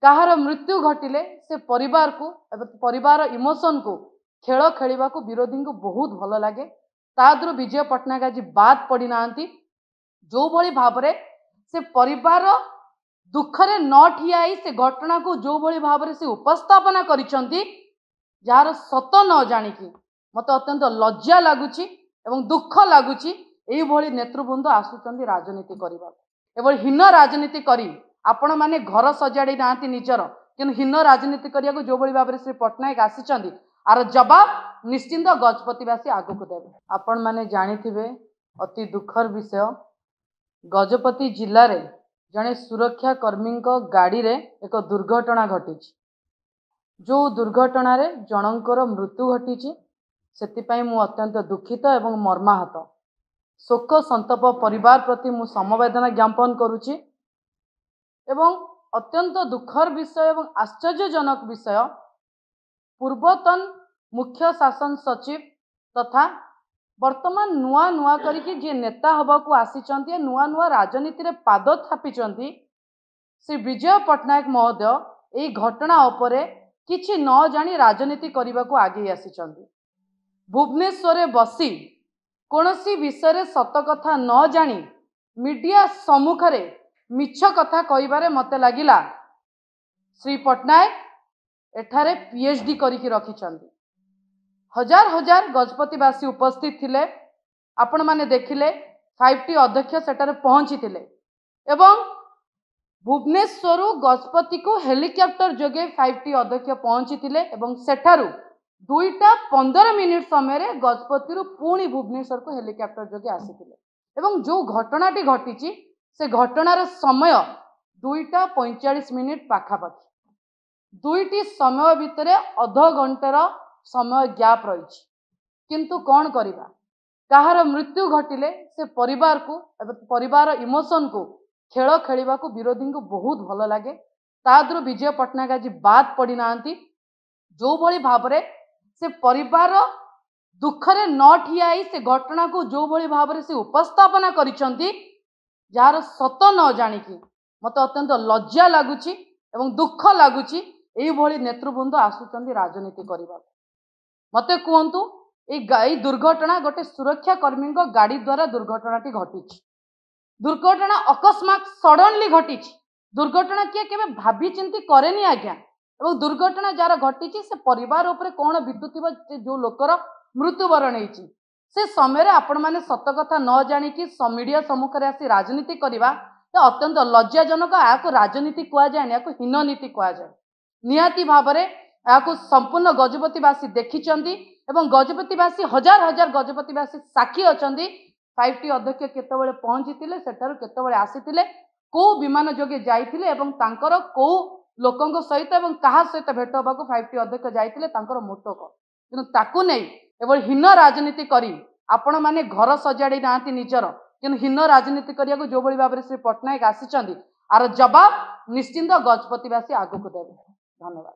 कहार मृत्यु घटिले से परिवार को परिवार इमोशन को खेल खेलवा को विरोधी को बहुत भल लगे। तादर विजय पट्टनायक आज बाद पड़ी ना जो भली भाव से परिवार दुखरे न ठिया से घटना को जो भली भाव से उपस्थापना करिसंती जार सत न जानिकी मत अत्यंत लज्जा लगुच दुख लगुच यही नेतृवृंद आसुचंदी राजनीति करबा एवं हीन राजनीति करी आपण माने घर सजाड़ी ना निजर कि हीन राजनीति करने जो भली भाव श्री पट्टनायक आसी आर जवाब निश्चिंत गजपतिवासी आगक देवे। आपण माने जानिथिबे अति दुखर विषय गजपति जिले में जड़े सुरक्षा कर्मी गाड़ी रे एक दुर्घटना घटी जो दुर्घटना रे जनकर मृत्यु घटी से मु अत्यंत दुखित एवं मर्माहत शोक संताप परिवार प्रति मु समवेदना ज्ञापन करुछि एवं अत्यंत दुखर विषय एवं आश्चर्यजनक विषय पूर्वतन मुख्य शासन सचिव तथा वर्तमान नुआ नुआ करके जे नेता हवा को आसी नुआ नुआ राजनीति रे पाद थापिचंती श्री विजय पट्टनायक महोदय यही घटना उपरे किछि न जानी राजनीति करने को आगे आसीचंती। भुवनेश्वर बसी कौनसी विषय सत कथा न जानी मीडिया सम्मुख रे मिछ कथा कहिबारे मते लागिला श्री पट्टनायक एठारे पीएचडी करिकी रखिचंती। हजार हजार गजपतिवासी उपस्थित थिले आपण माने देखिले 5T अध्यक्ष सेटारे पहुंची थिले एवं भुवनेश्वर गजपति को हेलिकॉप्टर जोगे 5T अध्यक्ष पहुंची थिले एवं सेठारु 2:15 समय रे गजपति पुणी भुवनेश्वर को हेलिकॉप्टर जोगे आसीथिले एवं जो घटनाटी घटी से घटनार समय 2:45 पाखापाखि दुईटी समय भितर अध घंटार समय गैप रही किंतु कौन करिबा कहार मृत्यु घटिले से परिवार को परिवार इमोशन को खेल खेलवा को विरोधी को बहुत भल लगे। तादर विजय पट्टनायक आज बाद पड़ी ना जो भली भाव से परिवार दुखरे न ठिया से घटना को जो भली भाव से उपस्थापना करिसंती जार सत न जानिकी मत अत्यंत लज्जा लगुच दुख लगुच यही नेतृवृंद आसुचंदी राजनीति करबा। मते कहतु यही दुर्घटना गोटे सुरक्षा कर्मी गाड़ी द्वारा दुर्घटनाटी घटी दुर्घटना अकस्मात सडनली घटी दुर्घटना किए केबे भाभी चिंती करेनी आज्ञा एवं दुर्घटना जार घटी से परिवार उपरे कौन बीतुथिबो जो लोकर मृत्युवरण होती से समय आपण माने सत कथा न जानिकी मीडिया सम्मुख में आसी राजनीति करवा अत्यंत लज्जाजनक। या राजनीति कह जाए या हीन नीति कह जाए निहाती भाव में संपूर्ण गजपतिवासी देखिचंदी एवं गजपतिवासी हजार हजार गजपतिवासी साक्षी अछंदी 5T अध्यक्ष केतबेले पहुंची सेठारु केतबेले आसीथिले को विमान जोगे जाइथिले एवं तांकर को लोकंक सहित एवं कहा सहित भेट होबाकू 5T अध्यक्ष जाइथिले तांकर मोटो को किंतु ताकू नै एवं हीन राजनीति करी आपण माने घर सजाड़ी ना निजर कि हीन राजनीति करने जो भली भाव श्री पट्टनायक आसी आर जवाब निश्चिंत गजपतिवासी आगक देवे। धन्यवाद।